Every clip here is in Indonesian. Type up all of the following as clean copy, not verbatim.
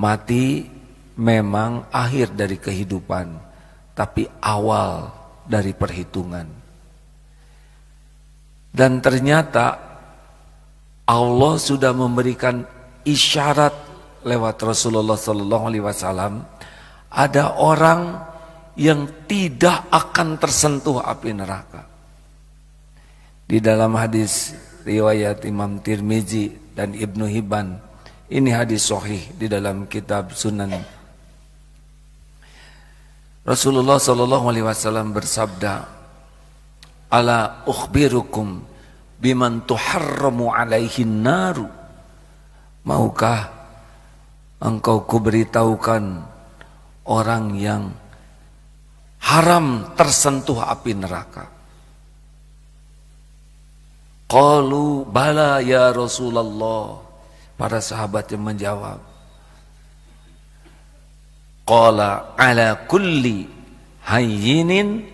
Mati memang akhir dari kehidupan, tapi awal dari perhitungan. Dan ternyata Allah sudah memberikan isyarat lewat Rasulullah SAW, ada orang yang tidak akan tersentuh api neraka. Di dalam hadis riwayat Imam Tirmizi dan Ibnu Hibban, ini hadis sahih di dalam kitab Sunan. Rasulullah SAW bersabda, "Ala ukhbirukum biman tuharramu alaihin naru." Maukah engkau kuberitahukan orang yang haram tersentuh api neraka? Qalu bala ya Rasulullah. Para sahabat yang menjawab, qala ala kulli hayyinin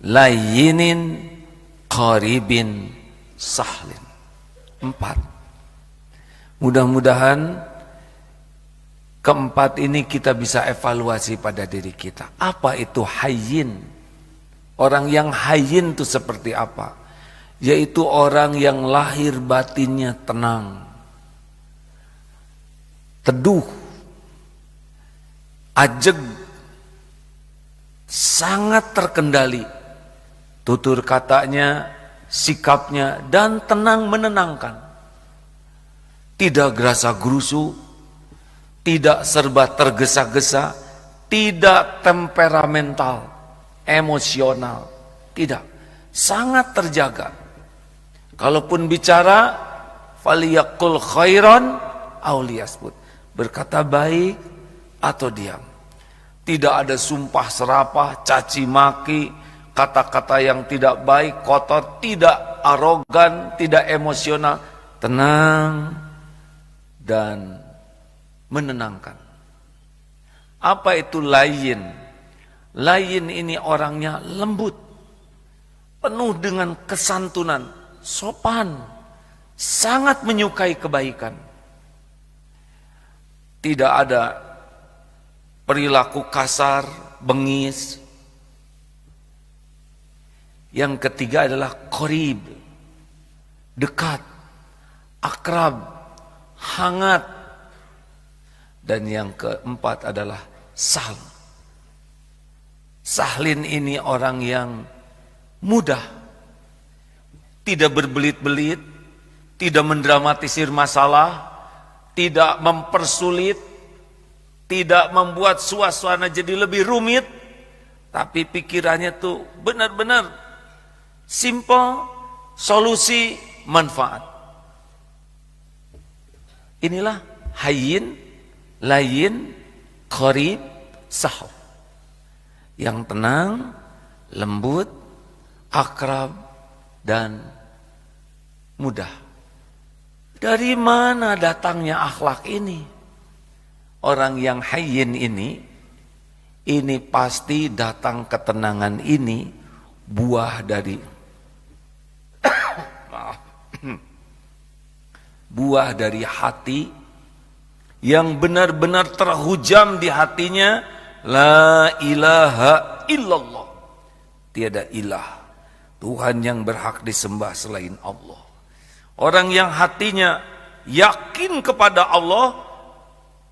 layyinin qaribin sahlin. 4. Mudah-mudahan keempat ini kita bisa evaluasi pada diri kita. Apa itu hayyin? Orang yang hayyin itu seperti apa? Yaitu orang yang lahir batinnya tenang, teduh, ajeg, sangat terkendali tutur katanya, sikapnya, dan tenang menenangkan. Tidak gerasa gerusu, tidak serba tergesa-gesa, tidak temperamental, emosional, tidak, sangat terjaga. Kalaupun bicara, faliyakul khairan aw liyasmut, berkata baik atau diam. Tidak ada sumpah serapah, caci maki, kata-kata yang tidak baik, kotor, tidak arogan, tidak emosional, tenang dan menenangkan. Apa itu layyin? Layyin ini orangnya lembut, penuh dengan kesantunan, sopan, sangat menyukai kebaikan. Tidak ada perilaku kasar, bengis. Yang ketiga adalah qarib, dekat, akrab, hangat. Dan yang keempat adalah sahl. Sahlin ini orang yang mudah, tidak berbelit-belit, tidak mendramatisir masalah, tidak mempersulit, tidak membuat suasana jadi lebih rumit, tapi pikirannya tuh benar-benar simple, solusi, manfaat. Inilah hayyin, layyin, qarib, sahl. Yang tenang, lembut, akrab, dan mudah. Dari mana datangnya akhlak ini? Orang yang hayyin ini pasti datang ketenangan ini buah dari buah dari hati yang benar-benar terhujam di hatinya, la ilaha illallah, tiada ilah, Tuhan yang berhak disembah selain Allah. Orang yang hatinya yakin kepada Allah,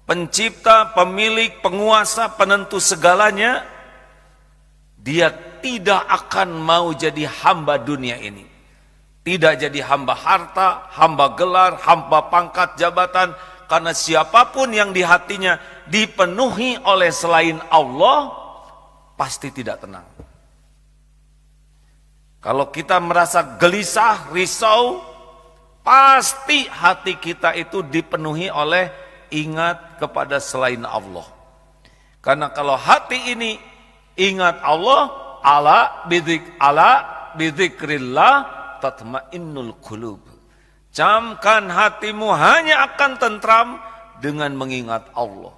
pencipta, pemilik, penguasa, penentu segalanya, dia tidak akan mau jadi hamba dunia ini. Tidak jadi hamba harta, hamba gelar, hamba pangkat, jabatan. Karena siapapun yang di hatinya dipenuhi oleh selain Allah, pasti tidak tenang. Kalau kita merasa gelisah, risau, pasti hati kita itu dipenuhi oleh ingat kepada selain Allah. Karena kalau hati ini ingat Allah, ala bidzikrillah tatmainnul qulub. Camkan hatimu hanya akan tentram dengan mengingat Allah.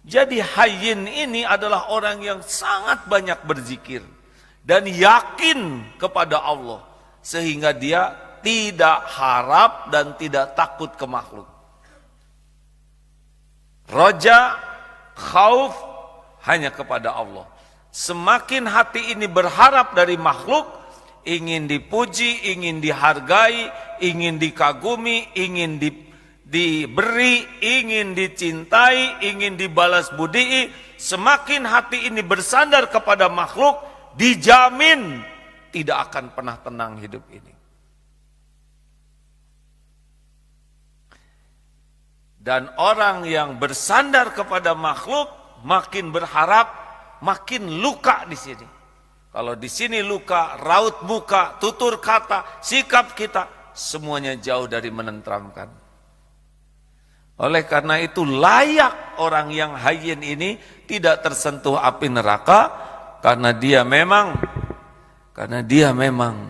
Jadi hayyin ini adalah orang yang sangat banyak berzikir dan yakin kepada Allah, sehingga dia tidak harap dan tidak takut ke makhluk. Roja, khauf hanya kepada Allah. Semakin hati ini berharap dari makhluk, ingin dipuji, ingin dihargai, ingin dikagumi, ingin diberi, ingin dicintai, ingin dibalas budi, semakin hati ini bersandar kepada makhluk, dijamin tidak akan pernah tenang hidup ini. Dan orang yang bersandar kepada makhluk makin berharap, makin luka di sini. Kalau di sini luka, raut muka, tutur kata, sikap kita, semuanya jauh dari menenteramkan. Oleh karena itu layak orang yang hayyin ini tidak tersentuh api neraka, karena dia memang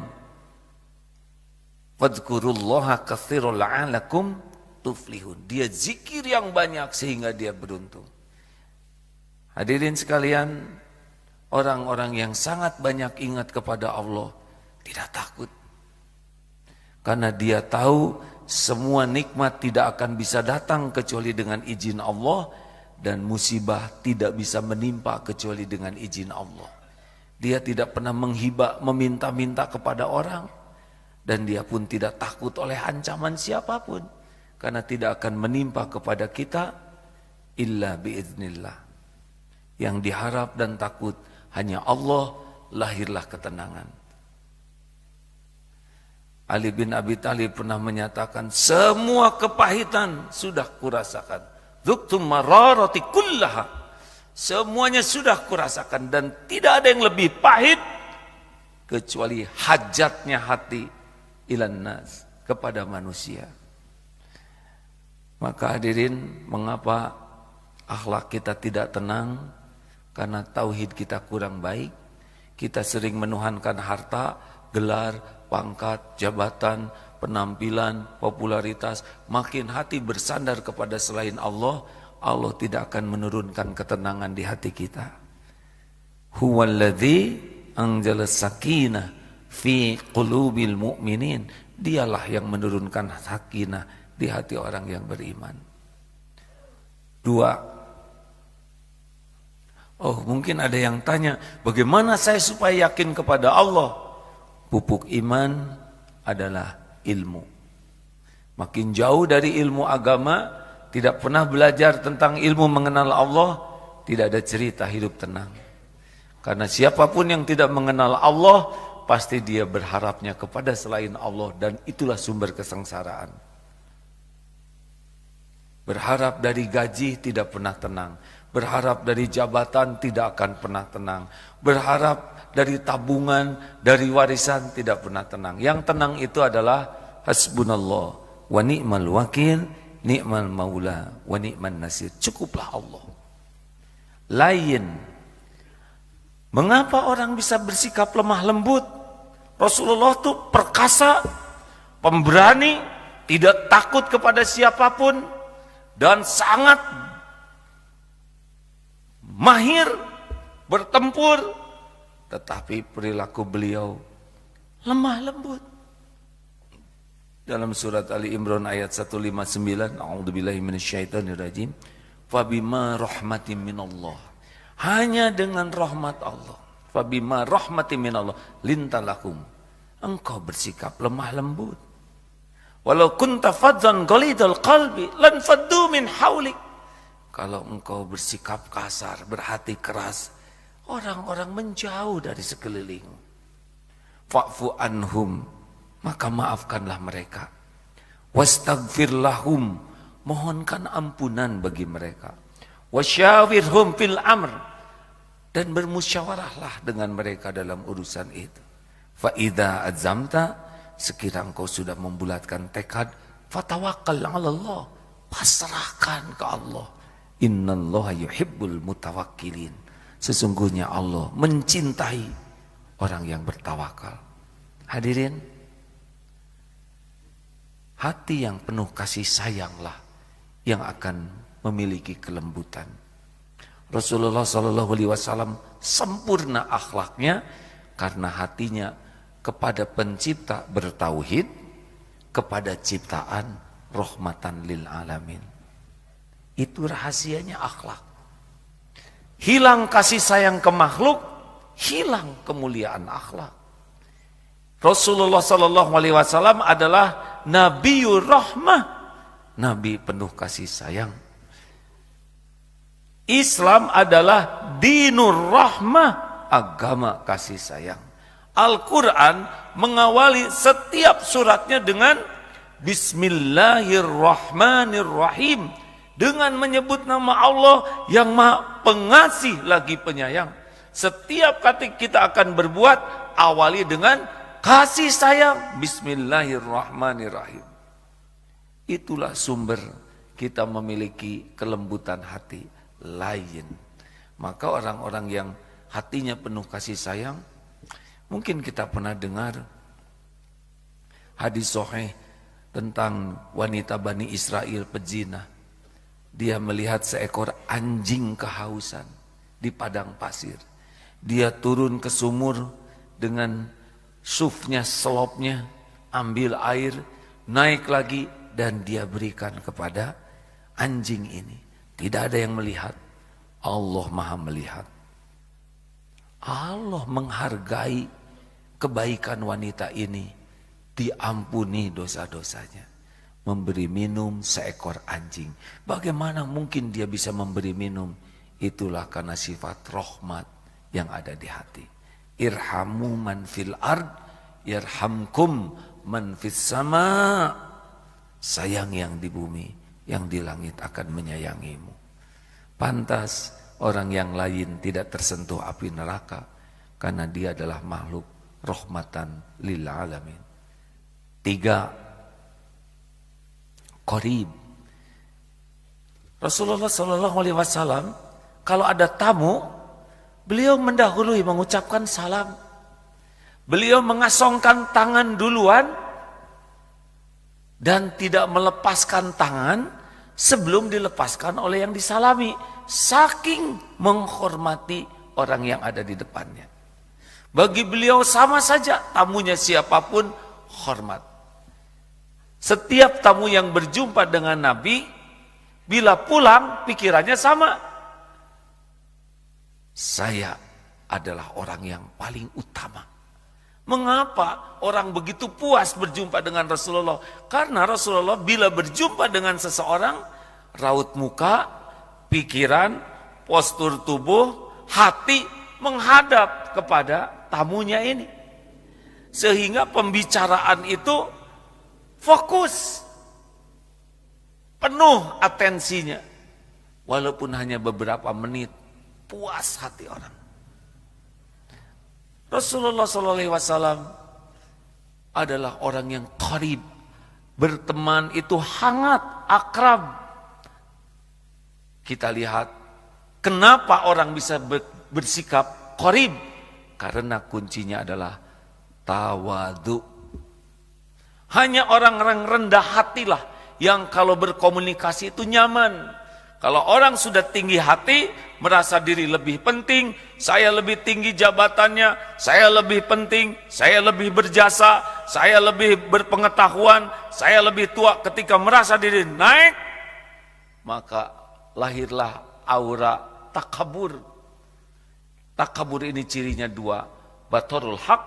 fadhkurullaha katsiran la'allakum tuflihun. Dia zikir yang banyak sehingga dia beruntung. Hadirin sekalian, orang-orang yang sangat banyak ingat kepada Allah tidak takut. Karena dia tahu semua nikmat tidak akan bisa datang kecuali dengan izin Allah, dan musibah tidak bisa menimpa kecuali dengan izin Allah. Dia tidak pernah meminta-minta kepada orang, dan dia pun tidak takut oleh ancaman siapapun, karena tidak akan menimpa kepada kita illa biiznillah. Yang diharap dan takut hanya Allah, lahirlah ketenangan. Ali bin Abi Thalib pernah menyatakan, semua kepahitan sudah kurasakan. Dzuktum mararati kullaha. Semuanya sudah kurasakan dan tidak ada yang lebih pahit kecuali hajatnya hati ilan nas, kepada manusia. Maka hadirin, mengapa akhlak kita tidak tenang? Karena tauhid kita kurang baik. Kita sering menuhankan harta, gelar, pangkat, jabatan, penampilan, popularitas. Makin hati bersandar kepada selain Allah, Allah tidak akan menurunkan ketenangan di hati kita. Huwallazi anzala sakinah fi qulubil mu'minin. Dialah yang menurunkan sakinah di hati orang yang beriman. 2. Oh, mungkin ada yang tanya, bagaimana saya supaya yakin kepada Allah? Pupuk iman adalah ilmu. Makin jauh dari ilmu agama, tidak pernah belajar tentang ilmu mengenal Allah, tidak ada cerita hidup tenang. Karena siapapun yang tidak mengenal Allah, pasti dia berharapnya kepada selain Allah, dan itulah sumber kesengsaraan. Berharap dari gaji tidak pernah tenang. Berharap dari jabatan tidak akan pernah tenang. Berharap dari tabungan, dari warisan tidak pernah tenang. Yang tenang itu adalah hasbunallah wa ni'mal wakil, ni'mal maula wa ni'man nasir. Cukuplah Allah. Lain. Mengapa orang bisa bersikap lemah lembut? Rasulullah itu perkasa, pemberani, tidak takut kepada siapapun, dan sangat mahir bertempur, tetapi perilaku beliau lemah lembut. Dalam surat Ali Imran ayat 159, a'udzubillahi minasyaitonirrajim, fabima rahmatin minallah, hanya dengan rahmat Allah, fabima rahmatin minallah lintalakum, engkau bersikap lemah lembut. Walau kunta fadzan ghalidhal qalbi lan faddu min haulik. Kalau engkau bersikap kasar, berhati keras, orang-orang menjauh dari sekeliling. Fa'fu anhum, maka maafkanlah mereka. Wastaghfir lahum, mohonkan ampunan bagi mereka. Wasyawirhum fil amr, dan bermusyawarahlah dengan mereka dalam urusan itu. Fa idza azamta, sekiranya engkau sudah membulatkan tekad, fatawakkal 'ala Allah, pasrahkan ke Allah. Innallaha yuhibbul mutawakkilin, sesungguhnya Allah mencintai orang yang bertawakal. Hadirin, hati yang penuh kasih sayanglah yang akan memiliki kelembutan. Rasulullah SAW sempurna akhlaknya karena hatinya kepada pencipta bertauhid, kepada ciptaan rahmatan lil alamin. Itu rahasianya akhlak. Hilang kasih sayang ke makhluk, hilang kemuliaan akhlak. Rasulullah SAW adalah Nabiur Rahmah, Nabi penuh kasih sayang. Islam adalah Dinur Rahmah, agama kasih sayang. Al-Quran mengawali setiap suratnya dengan Bismillahirrahmanirrahim, dengan menyebut nama Allah yang Maha Pengasih lagi Penyayang. Setiap kali kita akan berbuat, awali dengan kasih sayang, Bismillahirrahmanirrahim. Itulah sumber kita memiliki kelembutan hati lain. Maka orang-orang yang hatinya penuh kasih sayang, mungkin kita pernah dengar hadis sahih tentang wanita Bani Israel pezina. Dia melihat seekor anjing kehausan di padang pasir. Dia turun ke sumur dengan sufnya, selopnya, ambil air, naik lagi, dan dia berikan kepada anjing ini. Tidak ada yang melihat, Allah Maha melihat. Allah menghargai kebaikan wanita ini, diampuni dosa-dosanya. Memberi minum seekor anjing. Bagaimana mungkin dia bisa memberi minum? Itulah karena sifat rahmat yang ada di hati. Irhamu man fil ard, yarhamkum man fis sama. Sayang yang di bumi, yang di langit akan menyayangimu. Pantas orang yang lain tidak tersentuh api neraka, karena dia adalah makhluk rahmatan lil alamin. 3. Qarib. Rasulullah SAW kalau ada tamu, beliau mendahului mengucapkan salam. Beliau mengasongkan tangan duluan dan tidak melepaskan tangan sebelum dilepaskan oleh yang disalami. Saking menghormati orang yang ada di depannya. Bagi beliau sama saja, tamunya siapapun hormat. Setiap tamu yang berjumpa dengan Nabi, bila pulang pikirannya sama. Saya adalah orang yang paling utama. Mengapa orang begitu puas berjumpa dengan Rasulullah? Karena Rasulullah bila berjumpa dengan seseorang, raut muka, pikiran, postur tubuh, hati menghadap kepada tamunya ini. Sehingga pembicaraan itu fokus, penuh atensinya. Walaupun hanya beberapa menit, puas hati orang. Rasulullah SAW adalah orang yang qarib. Berteman itu hangat, akrab. Kita lihat, kenapa orang bisa bersikap qarib? Karena kuncinya adalah tawadhu. Hanya orang-orang rendah hatilah yang kalau berkomunikasi itu nyaman. Kalau orang sudah tinggi hati, merasa diri lebih penting, saya lebih tinggi jabatannya, saya lebih penting, saya lebih berjasa, saya lebih berpengetahuan, saya lebih tua. Ketika merasa diri naik, maka lahirlah aura takabur. Takabur ini cirinya 2, batorul haq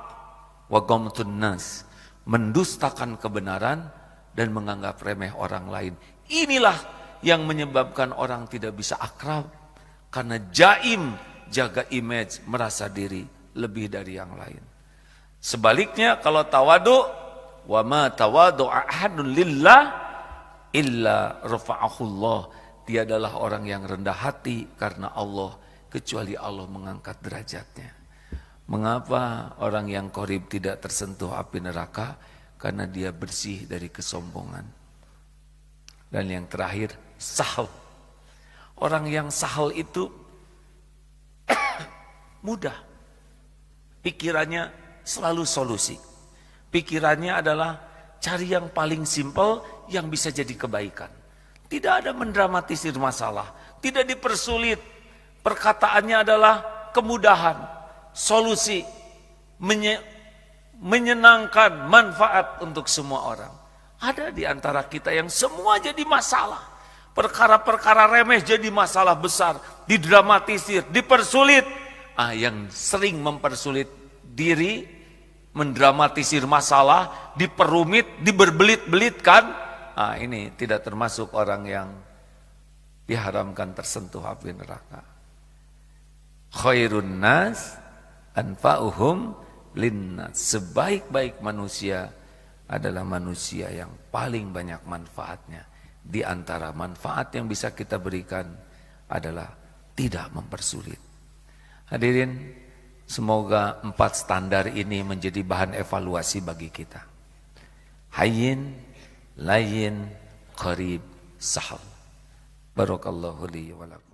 wa ghamtun nas. Mendustakan kebenaran dan menganggap remeh orang lain. Inilah yang menyebabkan orang tidak bisa akrab. Karena jaim, jaga image, merasa diri lebih dari yang lain. Sebaliknya kalau tawadu, wa ma tawadu'a ahadun lillah illa rafa'ahullah. Dia adalah orang yang rendah hati karena Allah, kecuali Allah mengangkat derajatnya. Mengapa orang yang qarib tidak tersentuh api neraka? Karena dia bersih dari kesombongan. Dan yang terakhir, sahal. Orang yang sahal itu mudah. Pikirannya selalu solusi. Pikirannya adalah cari yang paling simpel yang bisa jadi kebaikan. Tidak ada mendramatisir masalah. Tidak dipersulit. Perkataannya adalah kemudahan. Solusi, menyenangkan, manfaat untuk semua orang. Ada di antara kita yang semua jadi masalah. Perkara-perkara remeh jadi masalah besar, didramatisir, dipersulit. Yang sering mempersulit diri, mendramatisir masalah, diperumit, diberbelit-belitkan. Ini tidak termasuk orang yang diharamkan tersentuh api neraka. Khairun nas anfa'uhum linnas. Sebaik-baik manusia adalah manusia yang paling banyak manfaatnya. Di antara manfaat yang bisa kita berikan adalah tidak mempersulit. Hadirin, semoga 4 standar ini menjadi bahan evaluasi bagi kita. Hayyin, layyin, qarib, sahal. Barakallahu li wa lakum.